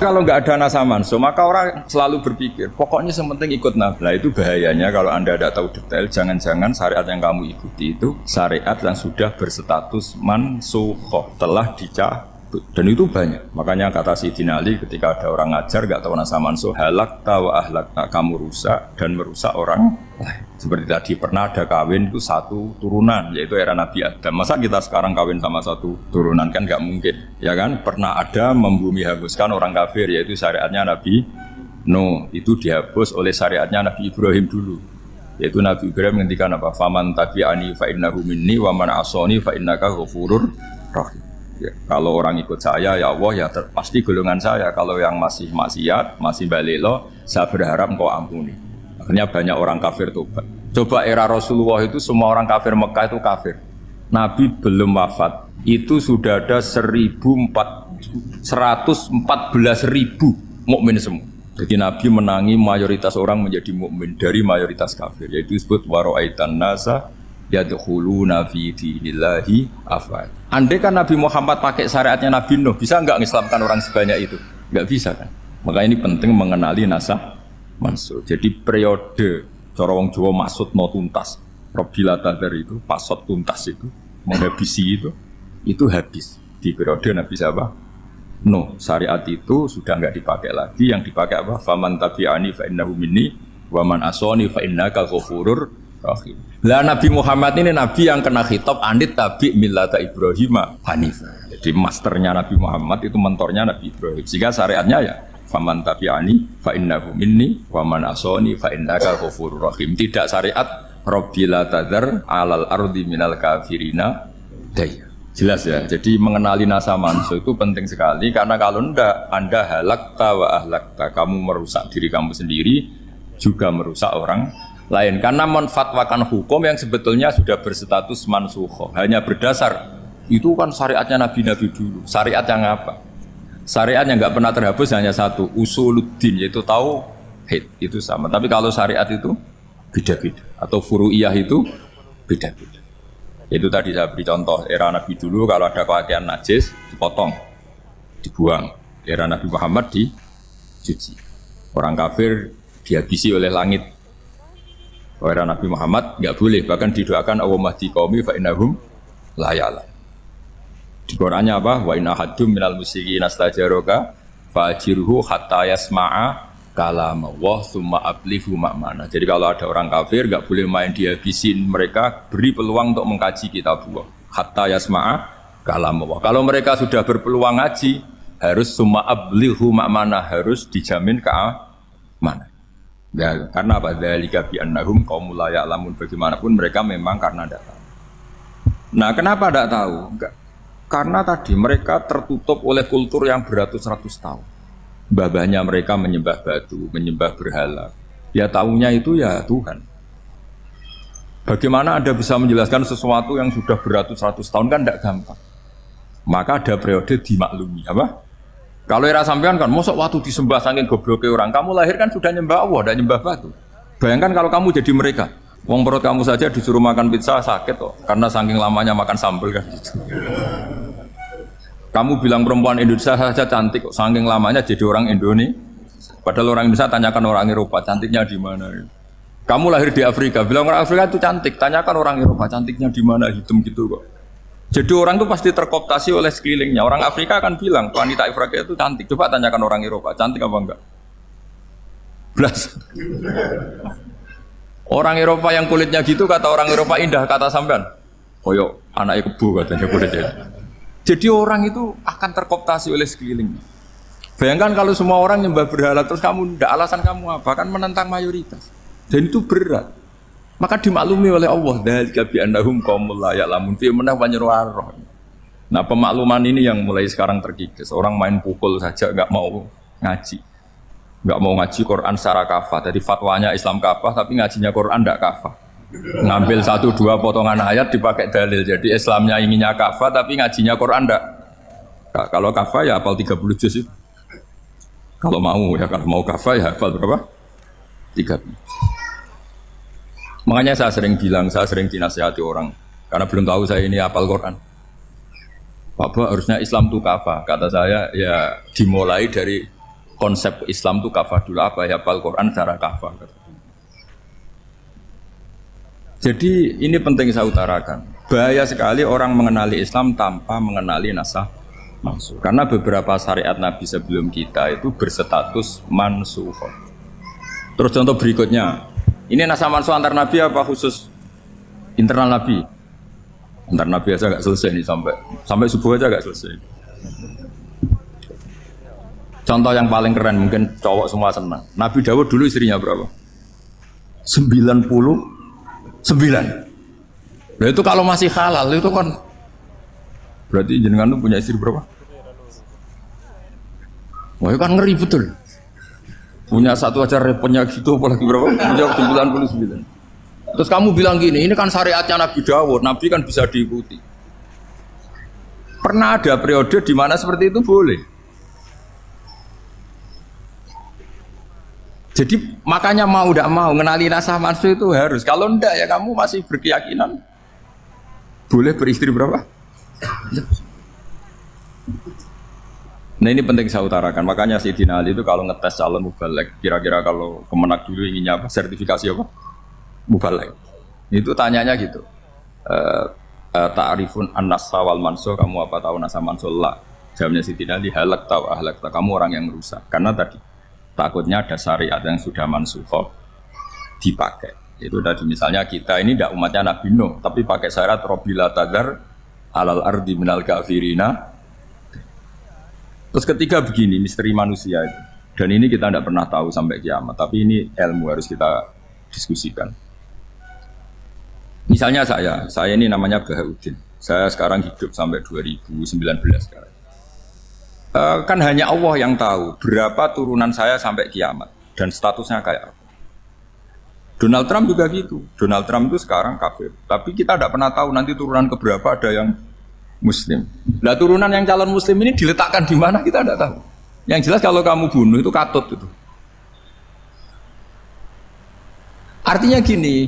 Kalau nggak ada nasa manso, maka orang selalu berpikir, pokoknya yang penting ikut Nabi. Nah itu bahayanya kalau Anda tidak tahu detail, jangan-jangan syariat yang kamu ikuti itu syariat yang sudah berstatus mansukhoh, telah dicabut. Dan itu banyak. Makanya kata Sayyidina Ali ketika ada orang ngajar nggak tahu nasa manso, halakta wa ahlakta, kamu rusak dan merusak orang lain. Seperti tadi pernah ada kawin itu satu turunan, yaitu era Nabi Adam. Masa kita sekarang kawin sama satu turunan, kan nggak mungkin, ya kan? Pernah ada membumi hanguskan orang kafir, yaitu syariatnya Nabi Nuh. Itu dihapus oleh syariatnya Nabi Ibrahim dulu, yaitu Nabi Ibrahim menghentikan apa? Faman tabi'ani fa innahu minni wa man asoni fa innaka ghafurur rahim. Ya, kalau orang ikut saya, ya Allah, ya pasti golongan saya. Kalau yang masih maksiat, masih balelo, saya berharap engkau ampuni. Akhirnya banyak orang kafir tobat. Coba era Rasulullah itu semua orang kafir Mekah itu kafir. Nabi belum wafat, itu sudah ada 114.000 mukmin semua. Jadi Nabi menangi mayoritas orang menjadi mukmin dari mayoritas kafir. Yaitu disebut wara'aitan nasa yadkhuluna fi dinillahi afwaj. Andai kan Nabi Muhammad pakai syariatnya Nabi Nuh, bisa enggak mengislamkan orang sebanyak itu? Enggak bisa kan? Maka ini penting mengenali nasah mansuh. Jadi periode cara wong Jawa maksud no tuntas. Robila tadar itu pasot tuntas itu menghabisi itu habis di periode Nabi siapa? No, syariat itu sudah enggak dipakai lagi. Yang dipakai apa? Faman tabi'ani fa innahu minni wa man asoni fa innaka ghafurur rahim. Lah Nabi Muhammad ini nabi yang kena khitab anit tabi millata Ibrahim hanifah. Jadi masternya Nabi Muhammad itu mentornya Nabi Ibrahim. Sehingga syariatnya ya faman tabi'ani fa innahu minni wa man asoni fa innaka ghafurur rahim. Tidak syariat Rabbila tadzar 'alal ardi minal kafirina daya. Jelas ya. Jadi mengenali nasa mansuh itu penting sekali karena kalau enggak Anda halakta wa ahlakta, kamu merusak diri kamu sendiri juga merusak orang lain karena menfatwakan hukum yang sebetulnya sudah berstatus mansukh. Hanya berdasar itu kan syariatnya nabi-nabi dulu. Syariat yang apa? Syariat yang enggak pernah terhapus hanya satu, usuluddin, yaitu tauhid, itu sama. Tapi kalau syariat itu beda-beda atau furu'iyah itu beda-beda. Itu tadi saya beri contoh era Nabi dulu kalau ada pakaian najis dipotong, dibuang. Era Nabi Muhammad dicuci. Orang kafir dihabisi oleh langit. Era Nabi Muhammad enggak boleh, bahkan didoakan Allahumma hdi qaumi fa innahum la ya'lamun. Di Qur'annya apa? Wa inna haddum minal musyrikin astajaraka fa'ajirhu hatta yasma'a kalam Allah tsumma ablihu ma'mana. Jadi kalau ada orang kafir enggak boleh main dihabisin, mereka beri peluang untuk mengkaji kitabullah hatta yasma'a kalam Allah. Kalau mereka sudah berpeluang ngaji, harus tsumma ablihu ma'mana, harus dijamin keamanan. Ya, karena apa? Dzalika bi annahum qaumul la ya'lamun. Bagaimanapun mereka memang karena tidak tahu. Nah, kenapa tidak tahu? Enggak. Karena tadi mereka tertutup oleh kultur yang beratus-ratus tahun. Babahnya mereka menyembah batu, menyembah berhala. Ya tahunya itu ya Tuhan. Bagaimana Anda bisa menjelaskan sesuatu yang sudah beratus-ratus tahun kan tidak gampang. Maka ada periode dimaklumi, apa? Kalau era sampean kan, mosok waktu disembah saking gobloknya orang, kamu lahir kan sudah nyembah Allah, dan nyembah batu. Bayangkan kalau kamu jadi mereka, wong perut kamu saja disuruh makan pizza sakit kok, karena saking lamanya makan sambal kan gitu. Kamu bilang perempuan Indonesia saja cantik kok, saking lamanya jadi orang Indonesia. Padahal orang Indonesia tanyakan orang Eropa, cantiknya di mana? Kamu lahir di Afrika, bilang orang Afrika itu cantik, tanyakan orang Eropa, cantiknya di mana, hitam gitu kok. Jadi orang itu pasti terkooptasi oleh sekelilingnya. Orang Afrika akan bilang, wanita Afrika itu cantik. Coba tanyakan orang Eropa, cantik apa enggak? Belas. Orang Eropa yang kulitnya gitu, kata orang Eropa indah, kata sampean. Koyok anaknya kebu katanya kulitnya. Jadi orang itu akan terkooptasi oleh sekelilingnya. Bayangkan kalau semua orang nyembah berhala, terus kamu tidak, alasan kamu apa? Kan menentang mayoritas. Dan itu berat. Maka dimaklumi oleh Allah, dzalika bi annahum qaumul la ya'lamun fi manah wanyarwar. Nah, pemakluman ini yang mulai sekarang terkikis. Orang main pukul saja enggak mau ngaji. Enggak mau ngaji Quran secara kafah. Jadi fatwanya Islam kafah tapi ngajinya Quran enggak kafah. Ngambil 1-2 potongan ayat dipakai dalil. Jadi Islamnya inginnya kafah tapi ngajinya Quran enggak. Nah, kalau kafah ya hafal 30 juz itu. Kalau mau ya, kalau mau kafah ya hafal berapa? 30. Makanya saya sering bilang, saya sering dinasihati orang karena belum tahu saya ini hafal Quran. Bapak harusnya Islam itu kafah. Kata saya ya dimulai dari konsep Islam itu kafah dulu apa ya hafal Quran secara kafah. Jadi ini penting saya utarakan. Bahaya sekali orang mengenali Islam tanpa mengenali nasah mansuh. Karena beberapa syariat Nabi sebelum kita itu berstatus mansuh. Terus contoh berikutnya, ini nasah mansuh antar Nabi apa khusus internal Nabi? Antar Nabi aja gak selesai nih sampai subuh aja gak selesai. Contoh yang paling keren mungkin cowok semua senang. Nabi Dawud dulu istrinya berapa? 99. Nah itu kalau masih halal itu kan berarti jenengan tuh punya istri berapa? Wah itu kan ngeri betul. Punya satu aja repotnya gitu apalagi berapa? Punya 99. Terus kamu bilang gini, ini kan syariatnya Nabi Dawud, Nabi kan bisa diikuti. Pernah ada periode di mana seperti itu boleh. Jadi makanya mau tidak mau mengenali nasah mansuh itu harus. Kalau enggak ya kamu masih berkeyakinan boleh beristri berapa? Nah ini penting saya utarakan. Makanya Sayyidina Ali itu kalau ngetes calon mubalek, kira-kira kalau Kemenak dulu inginnya apa? Sertifikasi apa? Mubalek. Itu tanyanya gitu. Ta'rifun an-nasa wal mansuh, kamu apa tahu nasah mansuh? La. Jawabnya Sayyidina Ali, halak tahu ahlak tahu. Kamu orang yang rusak. Karena tadi takutnya ada syariat yang sudah mansuhoh dipakai. Itu tadi misalnya kita ini tidak umatnya Nabi Nuh, tapi pakai syarat Robila Tadar alal ardi minal kafirina. Terus ketiga begini, misteri manusia itu. Dan ini kita tidak pernah tahu sampai kiamat, tapi ini ilmu harus kita diskusikan. Misalnya saya ini namanya Bahaudin. Saya sekarang hidup sampai 2019 sekarang. Kan hanya Allah yang tahu berapa turunan saya sampai kiamat dan statusnya kayak apa. Donald Trump juga gitu. Donald Trump itu sekarang kafir, tapi kita tidak pernah tahu nanti turunan keberapa ada yang Muslim. Nah turunan yang calon Muslim ini diletakkan di mana kita tidak tahu. Yang jelas kalau kamu bunuh itu katut itu. Artinya gini,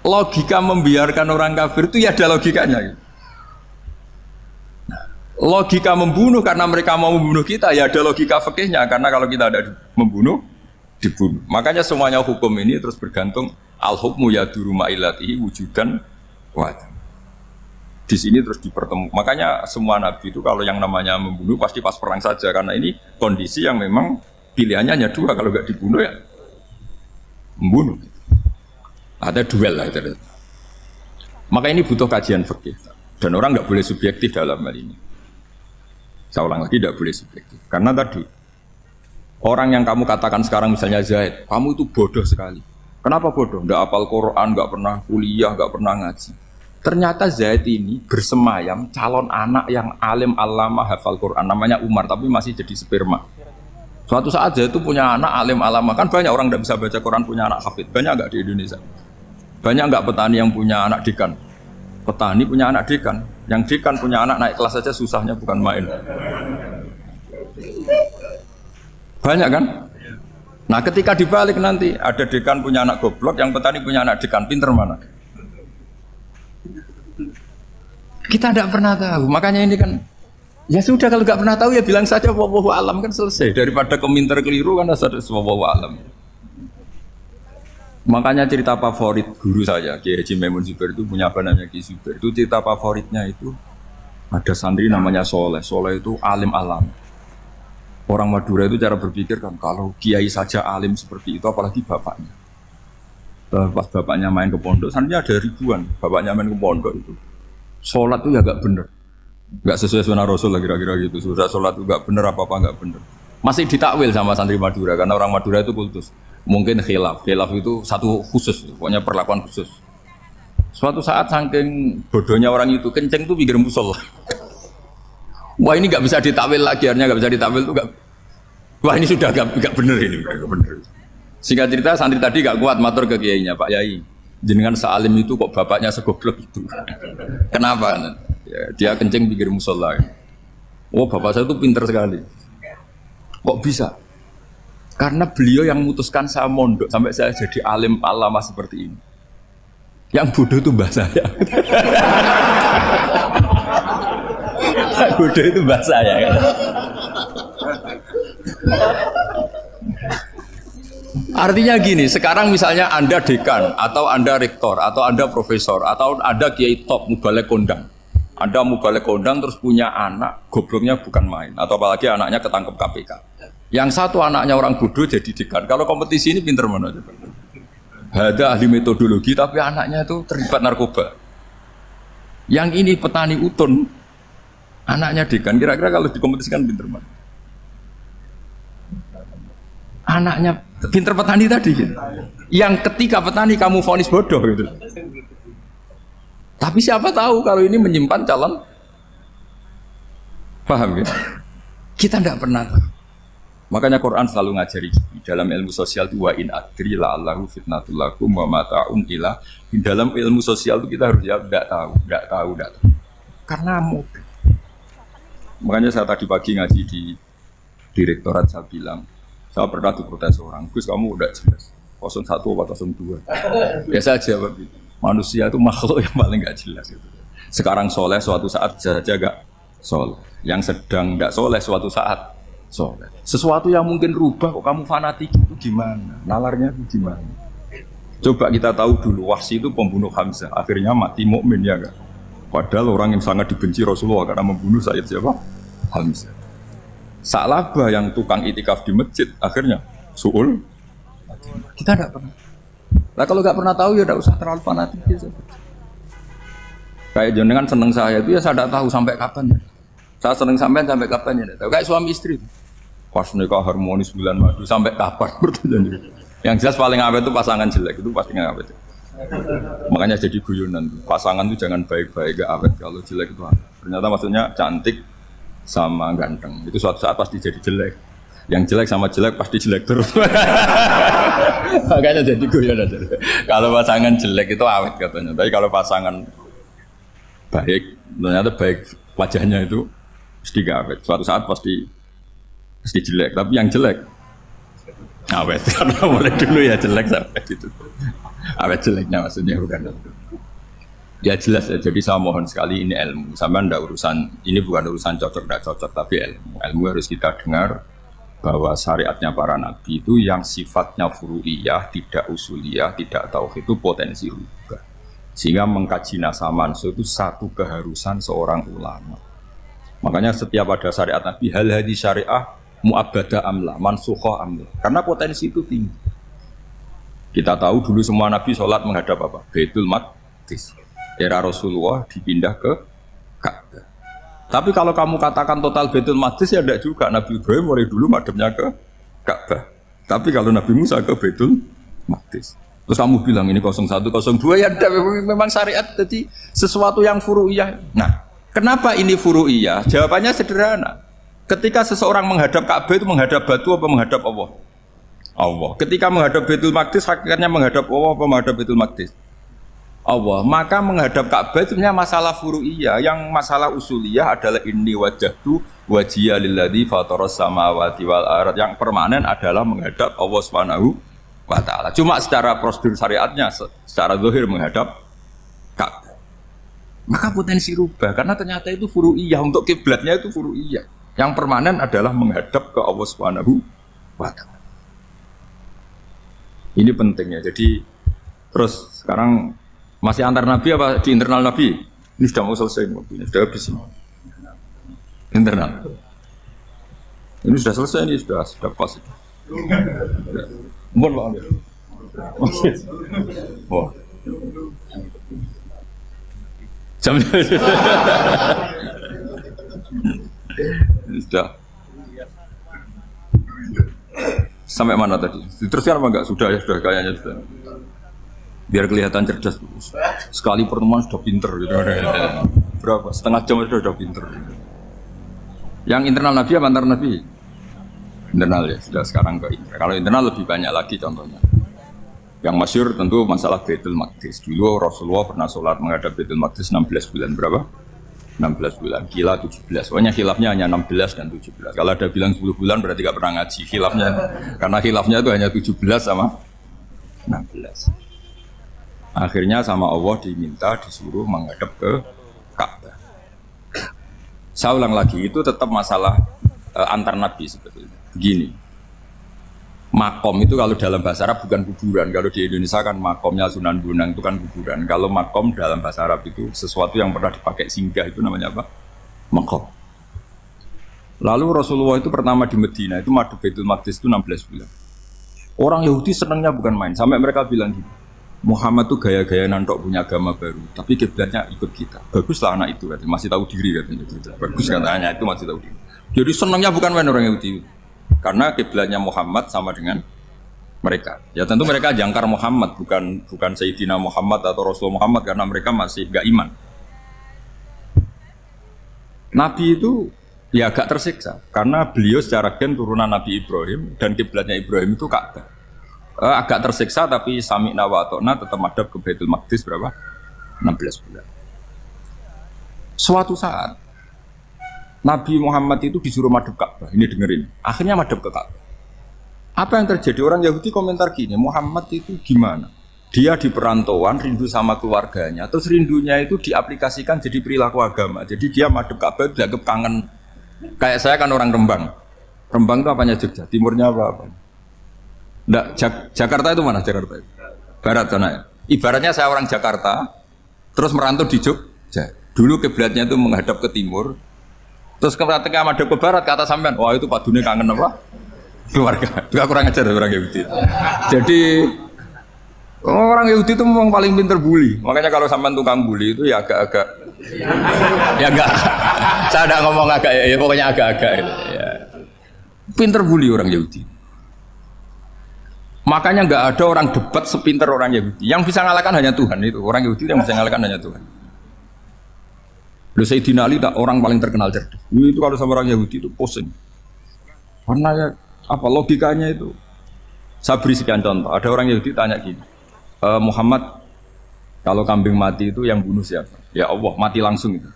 logika membiarkan orang kafir itu ya ada logikanya. Gitu. Logika membunuh karena mereka mau membunuh kita ya ada logika fikihnya karena kalau kita ada membunuh dibunuh. Makanya semuanya hukum ini terus bergantung al-hukmu yaduru ma'ilatihi wujudan wa'adam. Di sini terus dipertemukan. Makanya semua nabi itu kalau yang namanya membunuh pasti pas perang saja karena ini kondisi yang memang pilihannya hanya dua, kalau nggak dibunuh ya membunuh. Ada duel lah itu. Maka ini butuh kajian fikih dan orang nggak boleh subjektif dalam hal ini. Saya ulang lagi, tidak boleh subjektif. Karena tadi, orang yang kamu katakan sekarang misalnya Zaid, kamu itu bodoh sekali. Kenapa bodoh? Nggak hafal Quran, nggak pernah kuliah, nggak pernah ngaji. Ternyata Zaid ini bersemayam calon anak yang alim alama hafal Quran. Namanya Umar, tapi masih jadi sperma. Suatu saat Zaid itu punya anak alim alama. Kan banyak orang nggak bisa baca Quran punya anak hafid. Banyak nggak di Indonesia? Banyak nggak petani yang punya anak dekan? Petani punya anak dekan. Yang dekan punya anak naik kelas saja susahnya bukan main. Banyak kan? Nah ketika dibalik nanti ada dekan punya anak goblok, yang petani punya anak dekan, pinter mana? Kita tidak pernah tahu. Makanya ini kan ya sudah kalau nggak pernah tahu ya bilang saja wallahu alam kan selesai. Daripada keminter keliru kan ada wallahu alam. Makanya cerita favorit guru saya, Kiai Haji Maimun Zubair itu punya apa namanya Ki Zubair. Itu cerita favoritnya itu ada santri namanya Soleh. Soleh itu alim alam. Orang Madura itu cara berpikir kan kalau kiai saja alim seperti itu, apalagi bapaknya. Pas bapaknya main ke pondok, santrinya ada ribuan. Bapaknya main ke pondok itu, sholat itu ya gak bener, gak sesuai sunnah Rasul lah kira-kira gitu. Sudah sholat itu gak bener apa gak bener. Masih ditakwil sama santri Madura karena orang Madura itu kultus. Mungkin khilaf itu satu khusus, pokoknya perlakuan khusus. Suatu saat saking bodohnya orang itu kenceng tuh pikir musola. Wah ini nggak bisa ditakwil lagi, akhirnya nggak bisa ditakwil tuh nggak. Wah ini sudah nggak bener ini, nggak bener. Singkat cerita santri tadi nggak kuat matur ke kiainya, Pak Yai, jenengan sealim itu kok bapaknya segoblok itu. Kenapa? Ya, dia kenceng pikir musola. Oh bapak saya tuh pinter sekali. Kok bisa? Karena beliau yang memutuskan saya mondok sampai saya jadi alim alama seperti ini. Yang bodoh itu mbah saya. Bodoh itu mbah saya kan. Artinya gini, sekarang misalnya Anda dekan, atau Anda rektor, atau Anda profesor, atau Anda kiai top, mubalek kondang. Anda mubalek kondang terus punya anak, gobloknya bukan main. Atau apalagi anaknya ketangkep KPK. Yang satu anaknya orang bodoh jadi dekan. Kalau kompetisi ini pinter mana? Ada ahli metodologi, tapi anaknya itu terlibat narkoba. Yang ini petani utun, anaknya dekan. Kira-kira kalau dikompetisikan pinter mana? Anaknya pinter petani tadi gitu. Yang ketika petani kamu vonis bodoh gitu. Tapi siapa tahu kalau ini menyimpan calon. Paham ya? Kita tidak pernah tahu. Makanya Quran selalu ngajari dalam ilmu sosial itu wa in adri la'allahu fitnatul lakum wa mata'un ila. Di dalam ilmu sosial itu kita harus jawab tidak tahu. Karena mudah. Makanya saya tadi pagi ngaji di direktorat saya bilang, saya pernah diprotes orang, Gus kamu udah jelas 01 atau 02. Biasa aja begitu. Manusia itu makhluk yang paling gak jelas gitu. Sekarang soleh suatu saat bisa saja gak soleh. Yang sedang gak soleh suatu saat soleh. Sesuatu yang mungkin rubah kok kamu fanatik itu gimana? Nalarnya itu gimana? Coba kita tahu dulu Wahsy itu pembunuh Hamzah, akhirnya mati mukmin ya gak? Padahal orang yang sangat dibenci Rasulullah karena membunuh Sayyid siapa? Hamzah. Sa'labah yang tukang itikaf di masjid akhirnya su'ul. Kita tidak pernah. Nah kalau nggak pernah tahu ya tidak usah terlalu fanatik ya. Kayak jenengan seneng saya itu ya saya tidak tahu sampai kapan ya. Saya seneng sampai kapan ya tidak tahu. Kayak suami istri pas nikah harmonis bulan madu sampai kapan bertanya. Yang jelas paling awet itu pasangan jelek itu pasti nggak awet. Makanya jadi guyonan pasangan itu jangan baik-baik gak awet, kalau jelek itu ternyata maksudnya cantik sama ganteng itu suatu saat pasti jadi jelek. Yang jelek sama jelek pasti jelek terus. Makanya jadi guyon aja. Kalau pasangan jelek itu awet katanya. Tapi kalau pasangan baik, ternyata baik wajahnya itu pasti gak awet. Suatu saat pasti jelek. Tapi yang jelek awet. Karena mulai dulu ya jelek sampai itu. Awet jeleknya maksudnya bukan. Ya jelas ya, jadi saya mohon sekali ini ilmu. Sama ndak urusan, ini bukan urusan cocok tidak cocok, tapi ilmu. Ilmu harus kita dengar bahwa syariatnya para nabi itu yang sifatnya furu'iyah, tidak usuliyah, tidak tauhid itu potensi rubah. Sehingga mengkaji nasab mansukh itu satu keharusan seorang ulama. Makanya setiap ada syariat nabi, hal hadis syariah mu'abbadah amla, mansukhah amla. Karena potensi itu tinggi. Kita tahu dulu semua nabi sholat menghadap apa? Baitul Maqdis. Era Rasulullah dipindah ke Ka'bah. Tapi kalau kamu katakan total Baitul Maqdis ya tidak juga. Nabi Ibrahim mulai dulu madhabnya ke Ka'bah. Tapi kalau Nabi Musa ke Baitul Maqdis. Terus kamu bilang ini 01, 02 ya tidak, memang syariat jadi sesuatu yang furu'iyah. Nah, kenapa ini furu'iyah? Jawabannya sederhana. Ketika seseorang menghadap Ka'bah itu menghadap batu apa menghadap Allah? Allah. Ketika menghadap Baitul Maqdis hakikatnya menghadap Allah apa menghadap Baitul Maqdis? Allah. Maka menghadap Ka'bah itu sebenarnya masalah furu'iyah. Yang masalah usuliyah adalah inni wajjahtu wajhiya lilladzi fataras samawati wal ardh. Yang permanen adalah menghadap Allah Subhanahu wa taala. Cuma secara prosedur syariatnya secara zahir menghadap Ka'bah. Maka potensi rubah karena ternyata itu furu'iyah, untuk kiblatnya itu furu'iyah. Yang permanen adalah menghadap ke Allah Subhanahu wa taala. Ini pentingnya. Jadi terus sekarang masih antar nabi apa di internal nabi? Ini sudah mau selesai mobilnya, sudah habis ini. Internal. Ini sudah selesai, ini sudah pas. Mohon maaf ya. Wah. Jam sudah. Sampai mana tadi? Diteruskan apa enggak? Sudah ya, sudah kayaknya sudah. Biar kelihatan cerdas. Sekali pertemuan sudah pinter gitu. Berapa? Setengah jam sudah pinter. Yang internal nabi apa antar nabi? Internal ya, sudah sekarang ke internal. Kalau internal lebih banyak lagi contohnya. Yang masyhur tentu masalah Baitul Maqdis. Dulu Rasulullah pernah sholat menghadap Baitul Maqdis 16 bulan berapa? 16 bulan, kila 17. Pokoknya khilafnya hanya 16 dan 17. Kalau ada bilang 10 bulan berarti gak pernah ngaji khilafnya. Karena khilafnya itu hanya 17 sama 16. Akhirnya sama Allah diminta disuruh menghadap ke Ka'bah. Saya ulang lagi, itu tetap masalah antar nabi sebetulnya. Begini, makom itu kalau dalam bahasa Arab bukan kuburan. Kalau di Indonesia kan makomnya Sunan Bonang itu kan kuburan. Kalau makom dalam bahasa Arab itu sesuatu yang pernah dipakai singgah, itu namanya apa? Makom. Lalu Rasulullah itu pertama di Medina itu madhep Baitul Maqdis itu 16 bulan. Orang Yahudi senangnya bukan main, sampai mereka bilang gini, Muhammad tuh gaya-gaya nantok punya agama baru, tapi kiblatnya ikut kita. Baguslah anak itu, katanya. Masih tahu diri katanya. Bagus katanya itu masih tahu diri. Jadi senangnya bukan main orang Yahudi, karena kiblatnya Muhammad sama dengan mereka. Ya tentu mereka jangkar Muhammad, bukan Sayyidina Muhammad atau Rasul Muhammad, karena mereka masih gak iman. Nabi itu ya agak tersiksa, karena beliau secara gen turunan Nabi Ibrahim dan kiblatnya Ibrahim itu Ka'bah. Agak tersiksa tapi sami'na wa ata'na tetap madhab ke Baitul Maqdis berapa? 16 bulan. Suatu saat Nabi Muhammad itu disuruh madhab Ka'bah. Ini dengerin. Akhirnya madhab ke Ka'bah. Apa yang terjadi? Orang Yahudi komentar gini, Muhammad itu gimana? Dia di perantauan rindu sama keluarganya, terus rindunya itu diaplikasikan jadi perilaku agama. Jadi dia madhab Ka'bah itu dianggap kangen. Kayak saya kan orang Rembang. Rembang itu apanya Jogja? Timurnya apa? Nggak, Jakarta itu mana Jakarta? Barat sana ya. Ibaratnya saya orang Jakarta, terus merantau di Jogja. Dulu kiblatnya itu menghadap ke timur, terus ketika madhab ke barat, kata sampean, wah itu Pak Dune kangen apa? Keluarga. Juga kurang ajar orang Yahudi. Jadi orang Yahudi itu memang paling pinter bully. Makanya kalau sampean tukang bully itu ya agak-agak, ya enggak. Saya tidak ngomong agak ya, pokoknya agak-agak. Ya. Pinter bully orang Yahudi. Makanya nggak ada orang debat sepinter orang Yahudi. Yang bisa ngalahkan hanya Tuhan itu. Orang Yahudi yang bisa ngalahkan hanya Tuhan. Lalu Sayyidina Ali orang paling terkenal cerdas. Itu kalau sama orang Yahudi itu pusing. Karena ya apa logikanya itu? Saya beri sekian contoh. Ada orang Yahudi tanya gini, Muhammad, kalau kambing mati itu yang bunuh siapa? Ya Allah, mati langsung itu.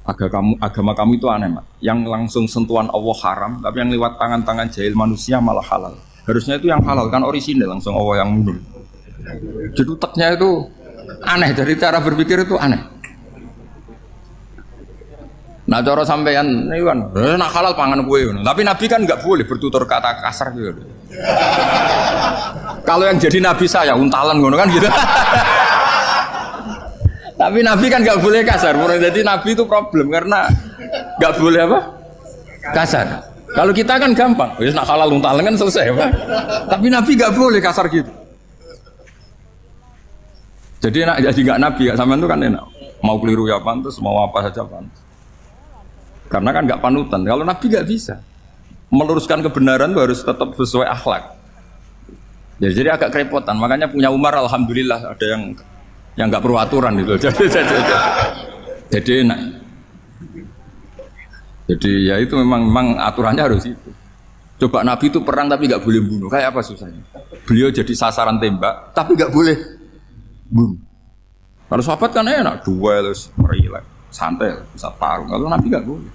Agama kamu itu aneh, Mak. Yang langsung sentuhan Allah haram, tapi yang lewat tangan-tangan jahil manusia malah halal. Harusnya itu yang halal kan orisinal langsung Allah yang mundur. Jadi uteknya itu aneh, dari cara berpikir itu aneh. Nah cara sampean ini kan, nak halal pangan kue. Tapi Nabi kan nggak boleh bertutur kata kasar gitu. Kalau yang jadi Nabi saya untalan ngono kan gitu. Tapi Nabi kan nggak boleh kasar. Jadi Nabi itu problem karena nggak boleh apa? Kasar. Kalau kita kan gampang, wis nak halal untalan kan selesai, Pak. Tapi Nabi nggak boleh kasar gitu. Jadi enak jadi nggak Nabi, nggak sampean itu kan enak. Mau keliru ya pantas, mau apa saja pantas. Karena kan nggak panutan. Kalau Nabi nggak bisa meluruskan kebenaran itu harus tetap sesuai akhlak. Jadi agak kerepotan. Makanya punya Umar, alhamdulillah ada yang nggak perlu aturan gitu. Jadi enak. Jadi ya itu memang aturannya harus itu. Coba Nabi itu perang tapi nggak boleh bunuh. Kayak apa susahnya? Beliau jadi sasaran tembak tapi nggak boleh bunuh. Kalau sahabat kan enak, duel, relax, santai, bisa tarung. Kalau Nabi nggak boleh.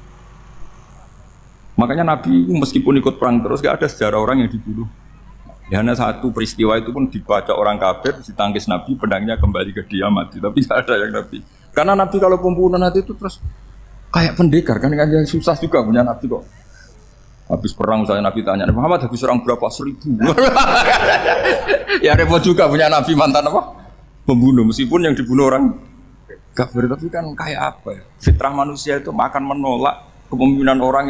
Makanya Nabi meskipun ikut perang terus nggak ada sejarah orang yang dibunuh. Ya, hanya satu peristiwa itu pun dibaca orang kafir, ditangkis Nabi, pedangnya kembali ke dia mati. Tapi nggak ada yang Nabi. Karena Nabi kalau pembunuhan nanti itu terus kayak pendekar kan susah juga punya Nabi kok. Habis perang saya Nabi tanya, Muhammad habis perang berapa? 1000. Ya repot juga punya Nabi mantan apa? Pembunuh, meskipun yang dibunuh orang kafir, tapi kan kayak apa ya? Fitrah manusia itu akan menolak kepemimpinan orang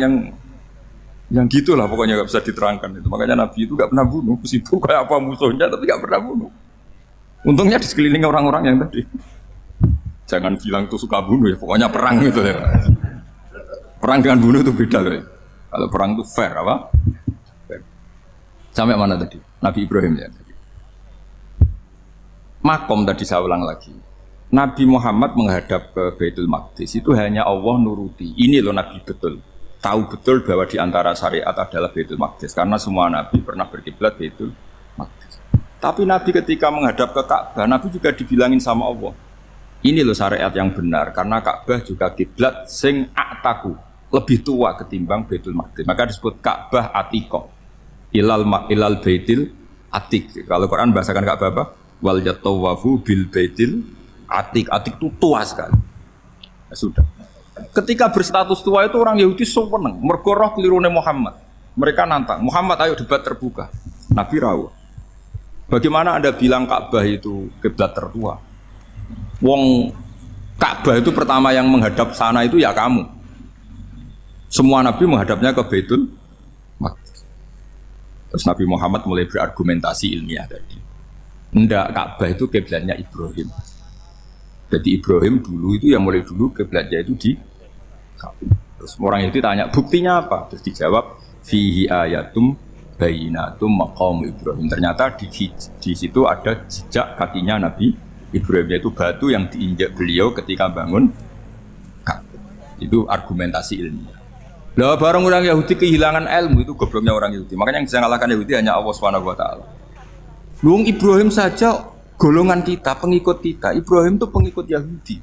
yang gitulah pokoknya nggak bisa diterangkan itu. Makanya Nabi itu nggak pernah bunuh, meskipun kayak apa musuhnya tapi nggak pernah bunuh. Untungnya di sekeliling orang-orang yang tadi. Jangan bilang itu suka bunuh ya, pokoknya perang gitu ya. Perang dengan bunuh itu beda loh ya. Kalau perang itu fair apa? Fair. Sampai mana tadi? Nabi Ibrahim ya. Makom tadi saya ulang lagi. Nabi Muhammad menghadap ke Baitul Maqdis itu hanya Allah nuruti. Ini loh Nabi betul. Tahu betul bahwa di antara syariat adalah Baitul Maqdis. Karena semua Nabi pernah berkiblat Baitul Maqdis. Tapi Nabi ketika menghadap ke Ka'bah, Nabi juga dibilangin sama Allah. Ini loh syariat yang benar, karena Ka'bah juga kiblat sing aktaku, lebih tua ketimbang Baitul Maqdis. Maka disebut Ka'bah Atiqah. Ilal Baitil Atiq. Kalau Quran bahasakan Ka'bah apa? Wal yatawafu bil Baitil Atiq. Atiq itu tua sekali. Ya, sudah. Ketika berstatus tua itu orang Yahudi seneng, mergo roh kelirune Muhammad. Mereka nantang, Muhammad ayo debat terbuka. Nabi rawuh. Bagaimana Anda bilang Ka'bah itu kiblat tertua? Wong Ka'bah itu pertama yang menghadap sana itu ya kamu. Semua Nabi menghadapnya ke Baitul Maqdis. Terus Nabi Muhammad mulai berargumentasi ilmiah tadi. Enggak, Ka'bah itu kiblatnya Ibrahim. Jadi Ibrahim dulu itu yang mulai dulu kiblatnya itu di Ka'bah. Terus orang itu tanya buktinya apa? Terus dijawab fihi ayatum bayinatum maqam Ibrahim. Ternyata di situ ada jejak kakinya Nabi Ibrahim, yaitu batu yang diinjak beliau ketika bangun Ka'bah. Itu argumentasi ilmiah. Lah barang orang Yahudi kehilangan ilmu, itu gobloknya orang Yahudi. Makanya yang bisa mengalahkan Yahudi hanya Allah Subhanahu wa taala. Luang Ibrahim saja golongan kita, pengikut kita. Ibrahim itu pengikut Yahudi.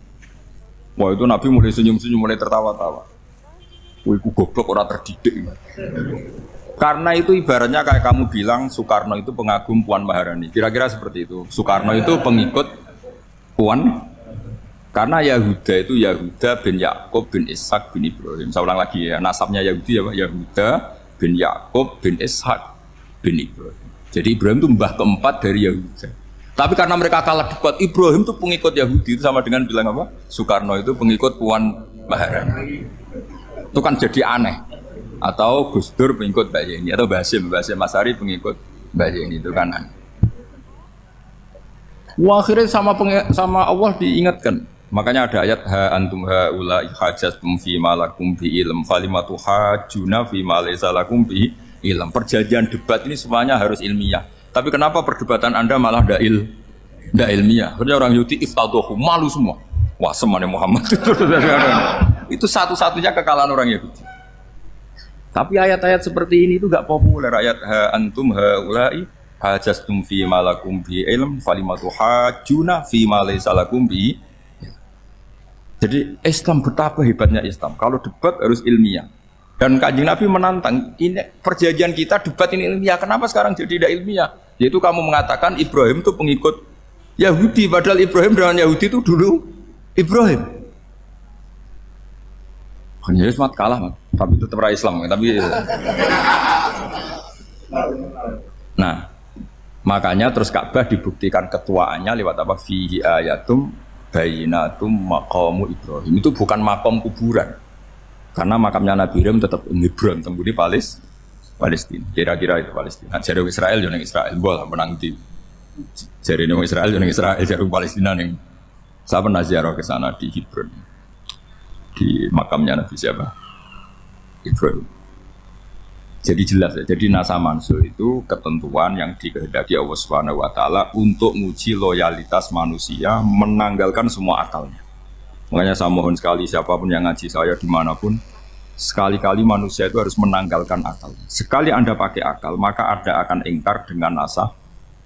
Wah itu Nabi mulai senyum-senyum, mulai tertawa-tawa. Wah itu goblok, orang terdidik. Karena itu ibaratnya kayak kamu bilang Soekarno itu pengagum Puan Maharani. Kira-kira seperti itu. Soekarno itu pengikut Puan. Karena Yahuda itu Yahuda bin Yakub bin Ishak bin Ibrahim. Saya ulang lagi ya, nasabnya Yahudi ya Pak. Yahuda bin Yakub bin Ishak bin Ibrahim. Jadi Ibrahim itu mbah keempat dari Yahuda. Tapi karena mereka kalah debat, Ibrahim itu pengikut Yahudi, itu sama dengan bilang apa? Soekarno itu pengikut Puan Maharani. Itu kan jadi aneh. Atau Gus Dur pengikut Mbak Yeni, atau Basim Masari pengikut Mbak Yeni, itu kan aneh. Wah, akhirnya sama Allah diingatkan. Makanya ada ayat ha antum haula hajjatum fi ma lakum bi ilm falimatu hajuna fi ma laysa lakum bi ilm. Perjanjian debat ini semuanya harus ilmiah. Tapi kenapa perdebatan Anda malah ndak ilmiah? Karena orang Yahudi iftadohu, malu semua. Wah, semuanya Muhammad itu satu-satunya kekalahan orang Yahudi. Tapi ayat-ayat seperti ini itu enggak populer. Ayat ha antum haula'i hajastum fi ma lakum bi ilm falimatu hajuna fi ma laysa lakum bi. Jadi Islam, betapa hebatnya Islam. Kalau debat harus ilmiah. Dan Kanjeng Nabi menantang, ini perjanjian kita debat ini ilmiah. Kenapa sekarang jadi tidak ilmiah? Yaitu kamu mengatakan Ibrahim itu pengikut Yahudi, padahal Ibrahim dengan Yahudi itu dulu Ibrahim. Hanya Islam kalah, man. Tapi itu tetap Islam. Tapi nah, makanya terus Ka'bah dibuktikan ketuaannya lewat apa? Fihi ayatum bayinatum maqamu Ibrahim. Itu bukan makom kuburan. Karena makamnya Nabi Ibrahim tetap Hebron, tembudi Palestina. Kira-kira itu Palestina. Jari Israel yang Israel, boleh menang di. Jari Israel yang Israel, jari Palestina yang. Saya pernah ziarah ke sana di Hebron, di makamnya Nabi siapa? Ibrahim. Jadi jelas ya. Jadi nasa mansuh itu ketentuan yang dikehendaki Allah Subhanahu Wa Taala untuk menguji loyalitas manusia, menanggalkan semua akalnya. Makanya saya mohon sekali siapapun yang ngaji saya dimanapun, sekali-kali manusia itu harus menanggalkan akal. Sekali Anda pakai akal, maka Anda akan ingkar dengan nasa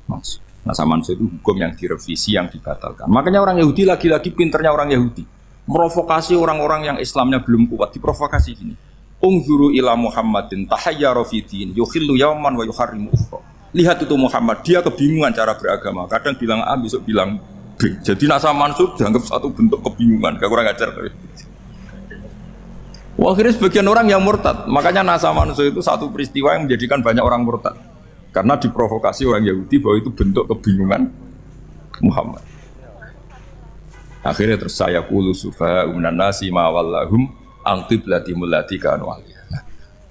mansuh. Nasa mansuh itu hukum yang direvisi, yang dibatalkan. Makanya orang Yahudi lagi-lagi pinternya orang Yahudi. Merovokasi orang-orang yang Islamnya belum kuat, diprovokasi gini. Ungzuru ila Muhammadin tahayyara fi din yukhillu yawman wa yuharrimu ukhra. Lihat itu Muhammad, dia kebingungan cara beragama. Kadang bilang A, besok bilang B. Jadi nasa mansur dianggap satu bentuk kebingungan, gak kurang ajar. Wah, akhirnya sebagian orang yang murtad. Makanya nasa mansur itu satu peristiwa yang menjadikan banyak orang murtad. Karena diprovokasi orang Yahudi bahwa itu bentuk kebingungan Muhammad. Akhirnya terus saya qulu sufaha'u minan nasi ma wallahum an qiblatihimul lati kanu 'alaiha.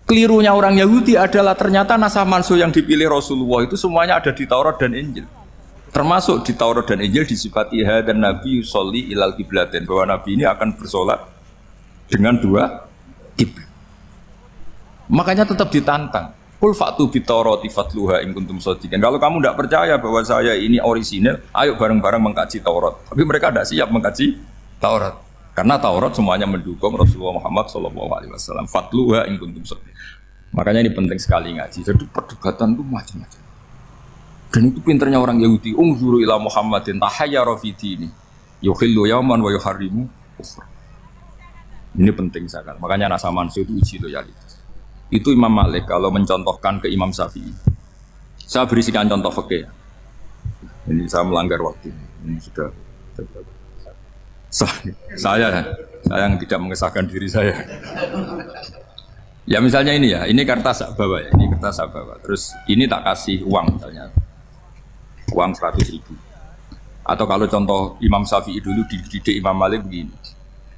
Kelirunya orang Yahudi adalah ternyata nasa mansur yang dipilih Rasulullah itu semuanya ada di Taurat dan Injil. Termasuk di Taurat dan Injil disifati dan Nabi yusolli ilal qiblatin, bahwa Nabi ini akan bersolat dengan dua kiblat. Makanya tetap ditantang. Qul fa'tu bitaurati fatluha in kuntum shadiqin. Kalau kamu tidak percaya bahwa saya ini orisinil, ayo bareng-bareng mengkaji Taurat. Tapi mereka tidak siap mengkaji Taurat. Karena Taurat semuanya mendukung Rasulullah Muhammad SAW. Fatluha in kuntum shadiqin. Makanya ini penting sekali ngaji. Jadi perdebatan itu macam-macam. Dan itu pinternya orang Yahudi. Ungzuru ila Muhammadin tahayyara fi dini yukhillu yawman wa yuharrimu ukhra. Ini penting sekali. Makanya nasa mansuh itu uji loyalitas. Itu Imam Malik kalau mencontohkan ke Imam Syafi'i. Saya berisikan contoh fikih. Ini saya melanggar waktu. Ini sudah. Saya yang tidak mengesahkan diri saya. Ya misalnya ini ya, ini kertas saya bawa ya, ini kertas saya bawa. Terus ini tak kasih uang misalnya, uang 100.000. Atau kalau contoh Imam Syafi'i dulu dididik Imam Malik begini.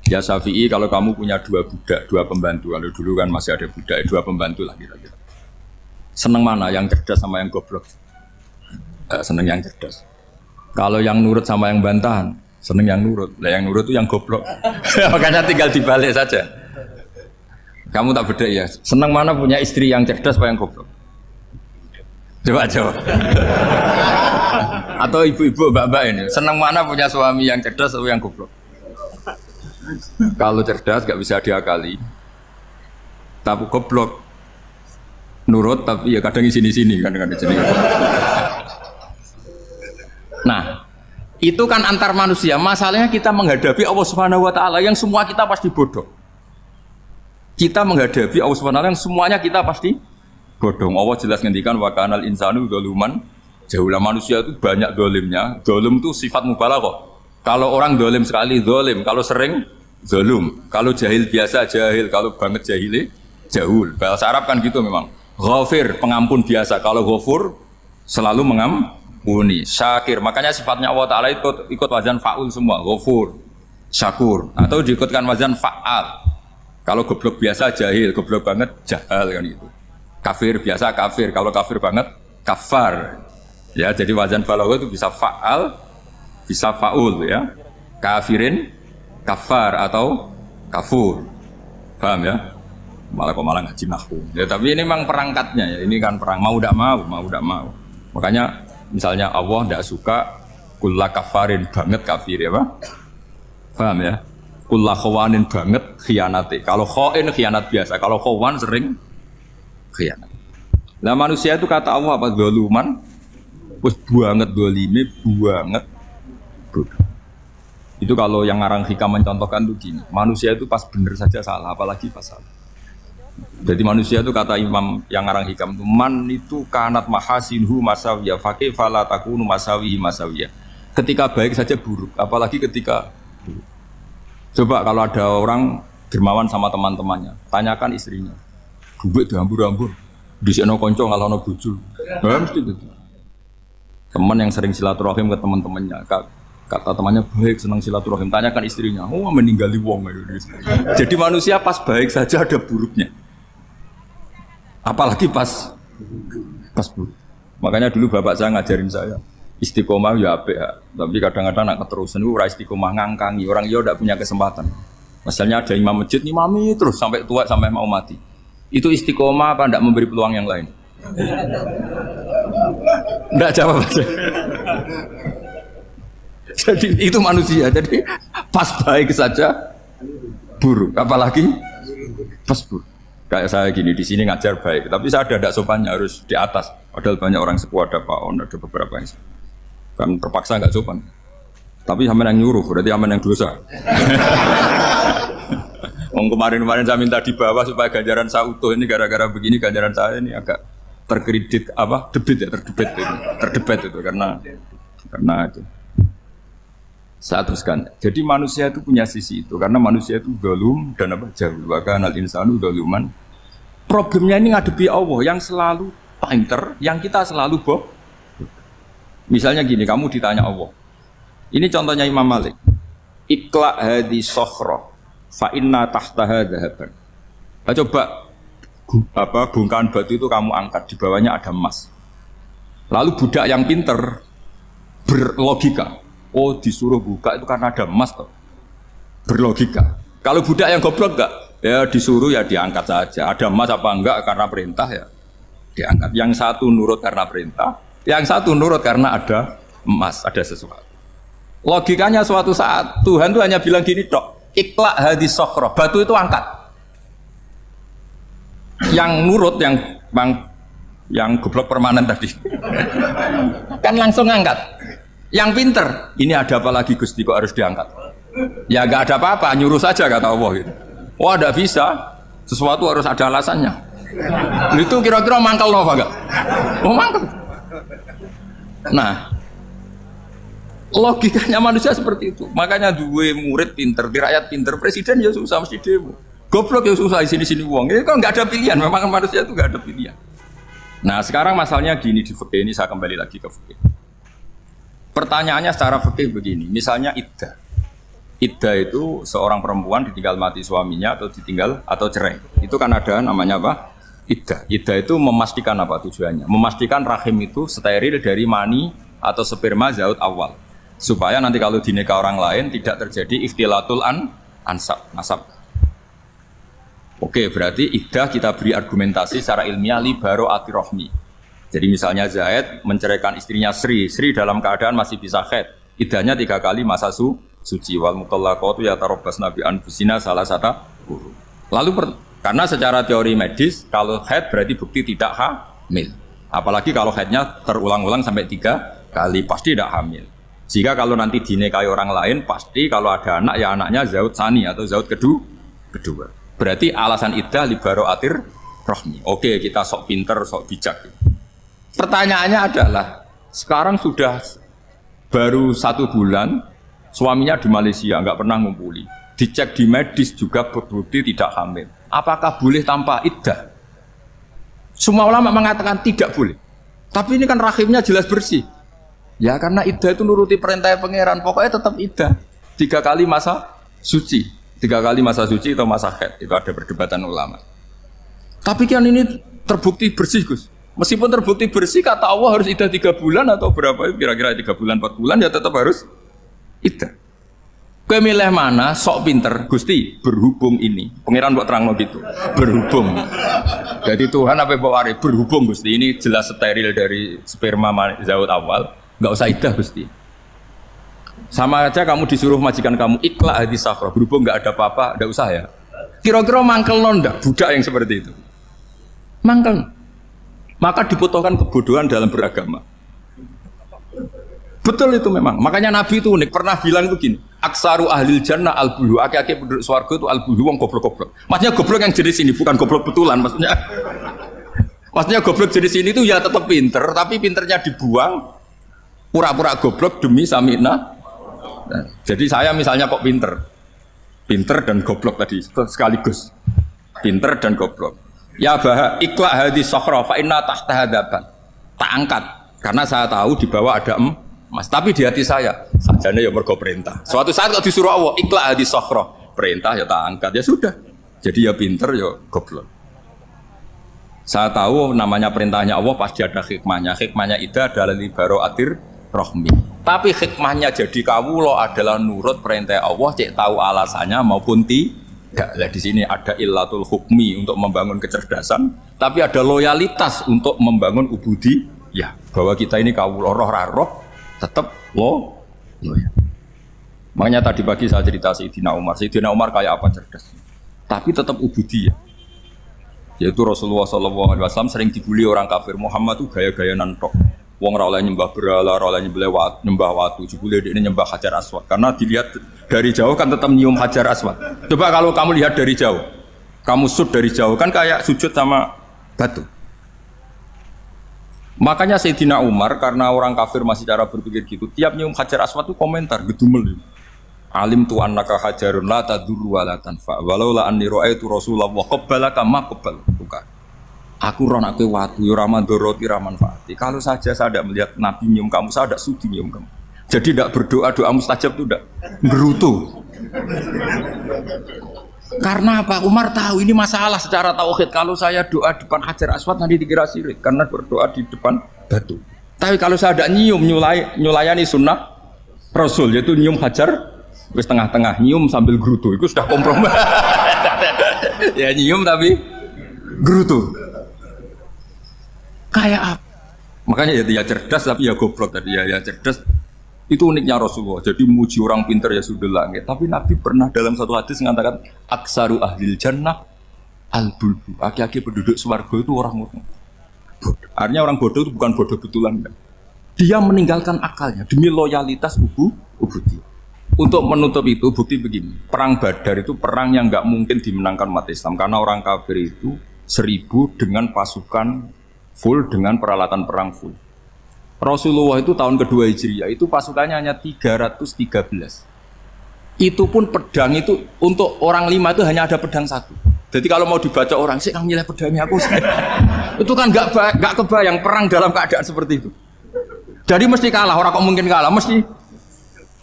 Ya Syafi'i kalau kamu punya 2 budak, 2 pembantu, kalau dulu kan masih ada budak, 2 pembantu lah kira-kira. Seneng mana, yang cerdas sama yang goblok? Seneng yang cerdas. Kalau yang nurut sama yang bantahan, seneng yang nurut. Nah yang nurut itu yang goblok. Makanya tinggal dibalik saja. Kamu tak beda ya. Seneng mana punya istri yang cerdas apa yang goblok? Coba jawab. Atau ibu-ibu, mbak-mbak ini, seneng mana punya suami yang cerdas atau yang goblok? Kalau cerdas gak bisa diakali. Tapi goblok nurut tapi ya kadang di sini-sini kan di sini. Nah, itu kan antar manusia. Masalahnya kita menghadapi Allah Subhanahu wa taala yang semua kita pasti bodoh. Kita menghadapi Allah Subhanahu wa taala yang semuanya kita pasti bodoh. Allah jelas ngendikan wa kanal insanu dzaluman jahula, manusia itu banyak dolimnya. Dolim itu sifat mubalaghah. Kalau orang dolim sekali dolim, kalau sering zalum, kalau jahil biasa jahil, kalau banget jahili jahul. Bahasa Arab kan gitu memang. Ghafir, pengampun biasa. Kalau ghafur selalu mengampuni. Syakir, makanya sifatnya Allah Ta'ala ikut wazan fa'ul semua. Ghafur, syakur, atau diikutkan wazan fa'al. Kalau goblok biasa jahil, goblok banget jahal kan gitu. Kafir biasa kafir, kalau kafir banget kafar. Ya, jadi wazan balagha itu bisa fa'al, bisa fa'ul ya. Kafirin, kafar atau kafur. Paham ya? Malah ngaji nahwu. Ya, tapi ini memang perangkatnya ya. Ini kan perang mau tidak mau. Makanya misalnya Allah tidak suka kulla kafarin banget kafir ya, Pak. Paham ya? Kulla khawanin banget khianati. Kalau khain khianat biasa, kalau khawan sering khianat. Nah manusia itu kata Allah apa? Zaluman, wis banget dolime, banget bodoh. Itu kalau yang ngarang hikam mencontohkan tuh gini, manusia itu pas bener saja salah, apalagi pas salah. Jadi manusia itu kata Imam yang ngarang hikam itu, man itu kanat mahasinhu masawiyah, fakih fala takunu masawihi masawiyah. Ketika baik saja buruk, apalagi ketika buruk. Coba kalau ada orang dermawan sama teman-temannya, tanyakan istrinya. Duit dihambur-hambur, disekno konco ngalono bojo. Mesti itu. Teman yang sering silaturahim ke teman-temannya, kata temannya baik, senang silaturahim, tanyakan istrinya. Oh, meninggali wong. Jadi manusia pas baik saja ada buruknya. Apalagi pas buruk. Makanya dulu bapak saya ngajarin saya, istiqomah ya apik, tapi kadang-kadang nak keterusan itu ora istiqomah ngangkangi orang dia tidak punya kesempatan. Misalnya ada imam masjid imami terus sampai tua sampai mau mati. Itu istiqomah apa tidak memberi peluang yang lain? Tidak jawab aja. Jadi itu manusia. Jadi pas baik saja buruk, apalagi pas buruk. Kayak saya gini di sini ngajar baik, tapi saya ada tidak sopannya harus di atas. Padahal banyak orang sepuh, ada Pak On, ada beberapa yang kan terpaksa nggak sopan. Tapi sama yang nyuruh, berarti sama yang dosa. Kemarin saya minta di bawah supaya ganjaran saya utuh, ini gara-gara begini ganjaran saya ini agak terkredit apa terdebet itu karena itu. Saya teruskan. Jadi manusia itu punya sisi itu karena manusia itu dzalum dan apa jahul. Wa kanal insanu dzaluman. Problemnya ini ngadepi Allah yang selalu pinter, yang kita selalu bohong. Misalnya gini, kamu ditanya Allah. Ini contohnya Imam Malik. Ikla hadi sokhro, fa inna tahtaha dhahaban. Coba bongkahan batu itu kamu angkat, di bawahnya ada emas. Lalu budak yang pinter berlogika, oh disuruh buka itu karena ada emas toh. Berlogika. Kalau budak yang goblok enggak, ya disuruh ya diangkat saja. Ada emas apa enggak karena perintah ya diangkat. Yang satu nurut karena perintah, yang satu nurut karena ada emas, ada sesuatu. Logikanya suatu saat Tuhan tuh hanya bilang gini dok, ikhla hadis sokhro, batu itu angkat. Yang nurut yang goblok permanen tadi kan langsung angkat. Yang pinter, ini ada apa lagi Gusti kok harus diangkat? Ya nggak ada apa-apa, nyuruh saja kata Allah gitu. Wah tidak bisa, sesuatu harus ada alasannya. Itu kira-kira mangkel loh enggak? Oh mangkel. Nah, Logikanya manusia seperti itu. Makanya dua murid pinter, di rakyat pinter, presiden ya susah mesti demo. Goblok ya susah di sini uang. Ini kan nggak ada pilihan. Memang manusia itu nggak ada pilihan. Nah sekarang masalahnya gini di fikih ini saya kembali lagi ke fikih. Pertanyaannya secara fikih begini. Misalnya iddah. Iddah itu seorang perempuan ditinggal mati suaminya atau ditinggal atau cerai. Itu kan ada namanya apa? Iddah. Iddah itu memastikan apa tujuannya? Memastikan rahim itu steril dari mani atau sperma zaut awal. Supaya nanti kalau dinikah orang lain tidak terjadi ikhtilatul nasab. Oke, berarti iddah kita beri argumentasi secara ilmiah li baro'ati rohmi. Jadi misalnya Zaid menceraikan istrinya Sri dalam keadaan masih bisa haid. Iddahnya 3 kali masa suci wal mutallaqatu yatarabbasna bi anfusina salah satu guru. Lalu karena secara teori medis kalau haid berarti bukti tidak hamil. Apalagi kalau haidnya terulang-ulang sampai 3 kali pasti tidak hamil. Jika kalau nanti dinikahi orang lain, pasti kalau ada anak, ya anaknya zaud sani atau zaud kedua. Berarti alasan iddah libaro atir rohmi. Oke, kita sok pinter, sok bijak. Pertanyaannya adalah, sekarang sudah baru 1 bulan, suaminya di Malaysia, nggak pernah ngumpuli. Dicek di medis juga berbukti tidak hamil. Apakah boleh tanpa iddah? Semua ulama mengatakan tidak boleh. Tapi ini kan rahimnya jelas bersih. Ya karena iddah itu nuruti perintah pangeran, pokoknya tetap iddah 3 kali masa suci, 3 kali masa suci atau masa haid, itu ada perdebatan ulama. Tapi kan ini terbukti bersih Gus. Meskipun terbukti bersih, kata Allah harus iddah 3 bulan atau berapa? Kira-kira 3 bulan 4 bulan ya tetap harus iddah. Kowe milih mana? Sok pinter, Gusti. Berhubung ini, pangeran buat terang gitu. Berhubung. Jadi Tuhan apa bawa berhubung Gusti ini jelas steril dari sperma zaut awal. Nggak usah iddah Gusti. Sama aja kamu disuruh majikan kamu ikhla hadis sakhra, berhubung nggak ada apa-apa, nggak usah ya. Kira-kira mangkel nondak budak yang seperti itu. Mangkel. Maka dibutuhkan kebodohan dalam beragama. Betul itu memang. Makanya Nabi itu unik, pernah bilang itu gini, aksaru ahlil jannah al-bulu, aki-aki penduduk swarga itu al-bulu, wong goblok-goblok. Maksudnya goblok yang jenis ini, bukan goblok betulan maksudnya. Maksudnya goblok jenis ini itu ya tetap pinter, tapi pinternya dibuang. Pura-pura goblok demi samina. Nah, jadi saya misalnya kok pinter dan goblok tadi sekaligus. Pinter dan goblok. Ya bah ikhla hadis sakhra fa inna tahta hadaban. Tak angkat karena saya tahu di bawah ada emas. Tapi di hati saya sajane ya mergo perintah. Suatu saat kalau disuruh Allah ikhla hadis sakhra, perintah ya tak angkat ya sudah. Jadi ya pinter ya goblok. Saya tahu namanya perintahnya Allah pasti ada hikmahnya. Hikmahnya itu adalah libaro atir rohmi. Tapi hikmahnya jadi kawula adalah nurut perintah Allah, cek tahu alasannya maupun tidak. Lah di sini ada illatul hukmi untuk membangun kecerdasan, tapi ada loyalitas untuk membangun ubudi. Ya, bahwa kita ini kawula roh tetap loyal. Makanya tadi pagi saya cerita Sayyidina Umar. Sayyidina Umar kayak apa cerdas, tapi tetap ubudi ya. Yaitu Rasulullah SAW sering dibully orang kafir. Muhammad itu gaya-gaya nantok. Wong ora oleh nyembah berhala, ora oleh nyembah watu, jebule ini nyembah Hajar Aswad. Karena dilihat dari jauh kan tetap nyium Hajar Aswad. Coba kalau kamu lihat dari jauh, kamu sujud dari jauh kan kayak sujud sama batu. Makanya Sayyidina Umar karena orang kafir masih cara berpikir gitu, tiap nyium Hajar Aswad itu komentar gedumel. Alim tu annaka hajarun la tadurru wa la tanfa. Walau la anni ra'aitu Rasulullah qabbalaka ma qabbaltuka. Aku ron aku watu ya raman doroti raman fati. Kalau saja saya tidak melihat Nabi nyium kamu, saya tidak sudi nyium kamu. Jadi tidak berdoa, doa mustajab itu tidak gerutu. Karena apa? Umar tahu ini masalah secara tauhid. Kalau saya doa depan Hajar Aswad nanti dikira syirik karena berdoa di depan batu. Tapi kalau saya tidak nyium nyulayani sunnah Rasul yaitu nyium Hajar wis tengah-tengah nyium sambil gerutu itu sudah kompromi. Ya nyium tapi gerutu. Kayak apa? Makanya ya cerdas tapi ya goblok tadi ya cerdas. Itu uniknya Rasulullah. Jadi muji orang pintar ya sudah langit. Tapi Nabi pernah dalam satu hadis mengatakan aksaru ahlil jannah al-bulbu. Aki-aki penduduk swarga itu orang bodoh. Artinya orang bodoh itu bukan bodoh betulan. Dia meninggalkan akalnya demi loyalitas ubudi. Untuk menutup itu bukti begini. Perang Badar itu perang yang nggak mungkin dimenangkan umat Islam karena orang kafir itu 1000 dengan pasukan full dengan peralatan perang full. Rasulullah itu tahun kedua Hijriah itu pasukannya hanya 313. Itu pun pedang itu untuk orang 5 itu hanya ada pedang 1. Jadi kalau mau dibaca orang sih, kang milih pedangnya aku. Itu kan nggak kebayang perang dalam keadaan seperti itu. Jadi mesti kalah, orang kok mungkin kalah, mesti.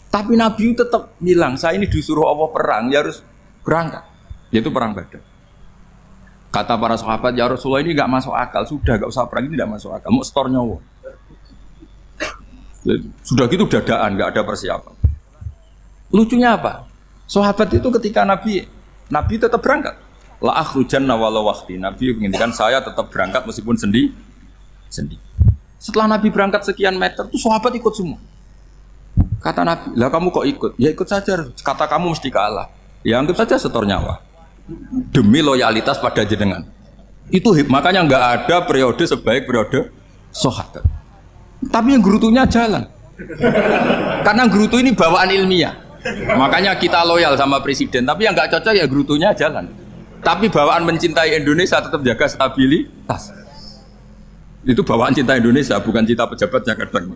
Tapi Nabi tetap bilang, saya ini disuruh Allah perang, ya harus berangkat. Yaitu perang Badar. Kata para sahabat, ya Rasulullah ini nggak masuk akal, sudah nggak usah perang, ini nggak masuk akal, mau setor nyawa. Sudah gitu dadaan, nggak ada persiapan. Lucunya apa? Sahabat itu ketika Nabi tetap berangkat. La akhrujanna walau waqti. Nabi menginginkan saya tetap berangkat meskipun sendi. Setelah Nabi berangkat sekian meter, tuh sahabat ikut semua. Kata Nabi, lah kamu kok ikut? Ya ikut saja. Kata kamu mesti kalah. Ya anggap saja setor nyawa. Demi loyalitas pada jenengan. Itu makanya nggak ada periode sebaik periode sahabat. Tapi yang gerutunya jalan. Karena gerutu ini bawaan ilmiah. Makanya kita loyal sama presiden. Tapi yang nggak cocok ya gerutunya jalan. Tapi bawaan mencintai Indonesia tetap jaga stabilitas. Itu bawaan cinta Indonesia, bukan cinta pejabatnya kadang.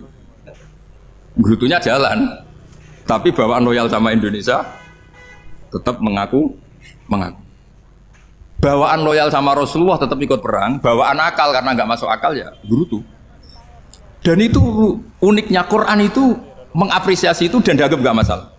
Gerutunya jalan, tapi bawaan loyal sama Indonesia tetap mengaku. Bawaan loyal sama Rasulullah tetap ikut perang, bawaan akal karena nggak masuk akal ya gerutu. Dan itu uniknya Quran itu mengapresiasi itu dan dianggap nggak masalah.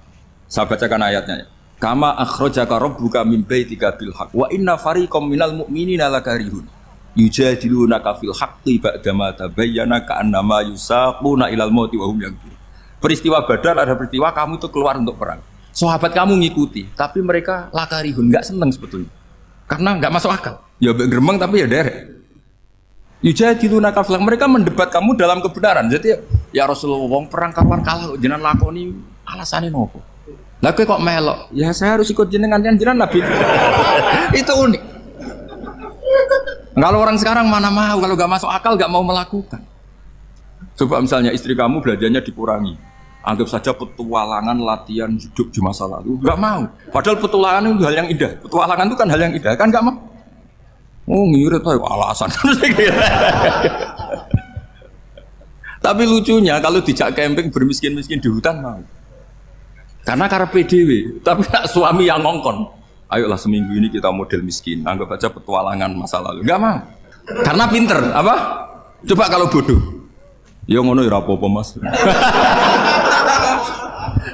Saya bacakan ayatnya. Kama akhrajaka rabbuka min baitika bil haqq wa inna fariqam minal mu'minina lakarihun yujadilunaka fil haqqi ba'dama tabayyana ka'annama yusaquna ilal mauti wa hum yanzurun. Peristiwa Badar ada peristiwa kamu itu keluar untuk perang. Sahabat kamu ngikuti, tapi mereka lakarihun, enggak senang sebetulnya. Karena enggak masuk akal. Ya geremeng tapi ya derek. Yujadilunaka fil haqq, mereka mendebat kamu dalam kebenaran. Jadi ya Rasulullah wong perang kawan kalah jenengan lakoni alasane nopo? Lah kok melok? Ya saya harus ikut jenengan Nabi. Itu unik. Kalau orang sekarang mana mau, kalau gak masuk akal gak mau melakukan. Coba misalnya istri kamu belanjanya dikurangi. Anggap saja petualangan latihan hidup di masa lalu. Gak mau. Padahal petualangan itu hal yang indah. Petualangan itu kan hal yang indah, kan gak mau. Oh ngirit aja alasan. Tapi lucunya kalau dijak camping bermiskin-miskin di hutan mau. Karena PDW, tapi suami yang ngongkon. Ayolah seminggu ini kita model miskin, anggap aja petualangan masa lalu. Enggak mau. Karena pinter, apa? Coba kalau bodoh. Ya ngono ya apa-apa Mas.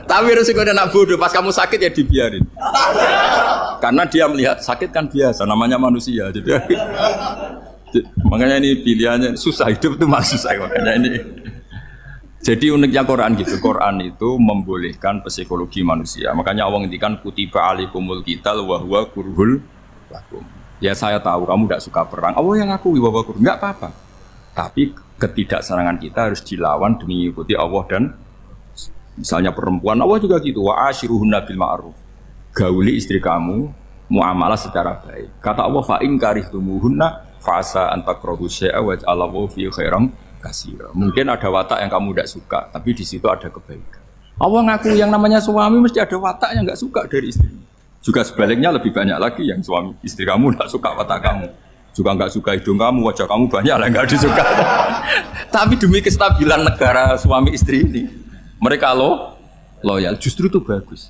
Tapi resikonya nak bodoh, pas kamu sakit ya dibiarin. Karena dia melihat sakit kan biasa, namanya manusia. Jadi makanya ini pilihannya susah, hidup itu masih susah makanya ini. Jadi uniknya Quran gitu, Quran itu membolehkan psikologi manusia. Makanya Allah ngendikan kutiba alaikumul qital wa huwa kurhul lakum. Ya saya tahu kamu tidak suka perang. Allah yang ngakui wa huwa kurhul, enggak apa-apa. Tapi ketidaksenangan kita harus dilawan demi mengikuti Allah dan misalnya perempuan Allah juga gitu. Wa ashiruhunna bil ma'ruf. Gauli istri kamu muamalah secara baik. Kata Allah fa in karihtumuhunna fa asa an takrahu syai'a wa ja'alallahu fi khairan kasih. Mungkin ada watak yang kamu tidak suka, tapi di situ ada kebaikan. Allah ngaku yang namanya suami mesti ada watak yang nggak suka dari istri. Juga sebaliknya lebih banyak lagi yang suami istri kamu tidak suka watak kamu, juga nggak suka hidung kamu, wajah kamu banyak lah nggak disuka. Tapi demi kestabilan negara suami istri ini, mereka loyal. Justru itu bagus.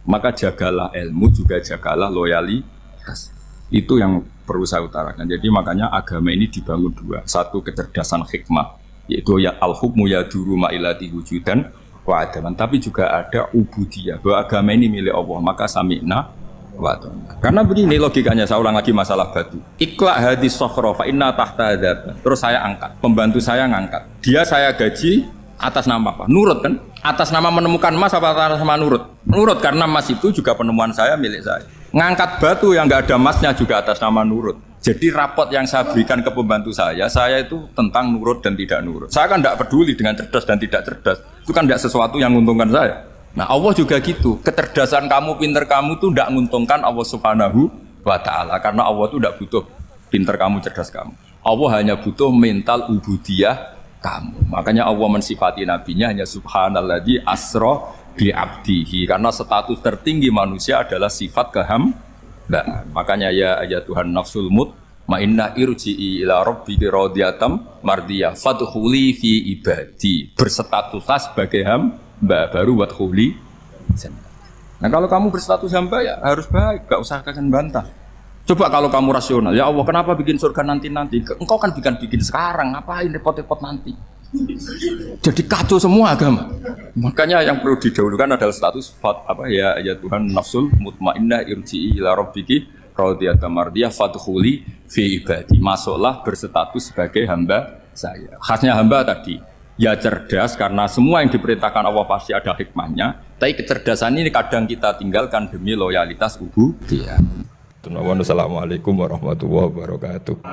Maka jagalah ilmu, juga jagalah loyalitas. Itu yang perlu saya utarakan. Jadi makanya agama ini dibangun dua. Satu kecerdasan hikmah, yaitu ya al-hukmu yaduru ma'ilati wujudan wa adaman. Tapi juga ada ubudiyah, bahwa agama ini milik Allah. Maka sami'na wa ata'na. Karena begini logikanya, saya ulang lagi masalah batu. Ikla hadis sokhro fa inna tahta adab. Terus saya angkat, pembantu saya ngangkat. Dia saya gaji atas nama apa? Nurut kan? Atas nama menemukan emas apa atas nama nurut? Nurut, karena emas itu juga penemuan saya, milik saya. Ngangkat batu yang nggak ada emasnya juga atas nama nurut. Jadi rapot yang saya berikan ke pembantu saya itu tentang nurut dan tidak nurut. Saya kan tidak peduli dengan cerdas dan tidak cerdas. Itu kan tidak sesuatu yang menguntungkan saya. Nah Allah juga gitu. Kecerdasan kamu, pinter kamu itu tidak menguntungkan Allah Subhanahu wa Ta'ala. Karena Allah itu tidak butuh pinter kamu, cerdas kamu. Allah hanya butuh mental ubudiyah kamu. Makanya Allah mensifati nabinya hanya subhanalladzi asra bi abdihi, karena status tertinggi manusia adalah sifat kehambaan. Makanya ya Tuhan nafsul Ma inna irji'i ila rabbiki radhiyatam mardiyah fadkhuli fi ibadi. Berstatuslah sebagai hamba baru wadkhuli jannah. Nah kalau kamu berstatus hamba ya harus baik, gak usah kalian bantah. Coba kalau kamu rasional, ya Allah kenapa bikin surga nanti-nanti? Engkau kan bikin sekarang, ngapain repot-repot nanti? Jadi kacau semua agama. Makanya yang perlu didahulukan adalah status ya Tuhan nafsul mutmainnah irji'i ila rabbiki radhiyatam mardiyah fadkhuli fi ibadi. Masuklah berstatus sebagai hamba saya. Khasnya hamba tadi ya cerdas karena semua yang diperintahkan Allah pasti ada hikmahnya. Tapi kecerdasan ini kadang kita tinggalkan demi loyalitas ubudiyah. Assalamualaikum warahmatullahi wabarakatuh.